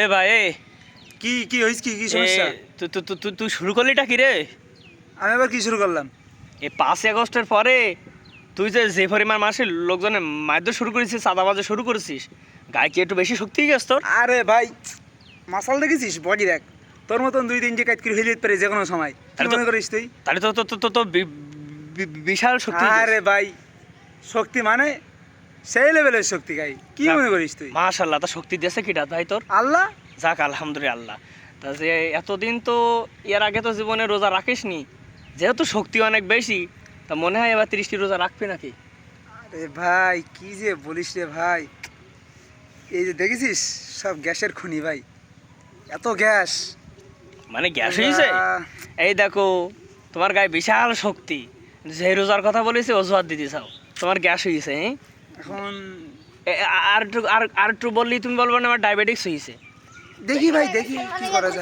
এ ভাই এ কি কি হইছে, কি কি সমস্যা? তুই শুরু করলিটা কি রে? আমি আবার কি শুরু করলাম? এই 5 আগস্টের পরে তুই যে পরিমাণ মানুষের লোকজনের মারধর শুরু করেছিস, চাঁদাবাজি শুরু করেছিস, গায়ে কি একটু বেশি শক্তি গেছ তোর? আরে ভাই, মাসাল দেখেছিস? বডি দেখ, তোর মতন 2-3 কাজ করে ফেলে পারে যে কোনো সময়। কি তাহলে তো- মনে করিস তুই? তাহলে তো তো তো তো- তো বিশাল শক্তি। আরে ভাই, শক্তি মানে সেই লেভেলের শক্তি গাই। কি মনে করিস তুই? মাশাআল্লাহ, তা শক্তি দিয়েছে কিটা ভাই তোর? আল্লাহ। যাক আলহামদুলিল্লাহ। তা যে এতদিন তো এর আগে তো জীবনে রোজা রাখিসনি, যেহেতু শক্তি অনেক বেশি, তা মনে হয় এবার 30টি রোজা রাখবি নাকি? আরে ভাই, কি যে বলিস রে ভাই, এই যে দেখেছিস সব গ্যাসের খনি ভাই, এত গ্যাস। মানে গ্যাস হয়েছে? এই দেখো, তোমার গায়ে বিশাল শক্তি, যে রোজার কথা বলেছি অজুহাত দিতে চাও, তোমার গ্যাস হয়েছে। হ্যাঁ, এখন আর একটু বললি তুমি বলবো না আমার ডায়াবেটিক্স হয়েছে। দেখি ভাই, দেখি কি করা যায়।